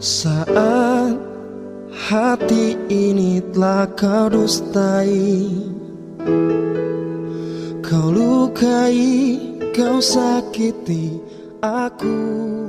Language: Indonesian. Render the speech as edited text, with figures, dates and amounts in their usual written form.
Saat hati ini telah kau dustai, kau lukai, kau sakiti aku.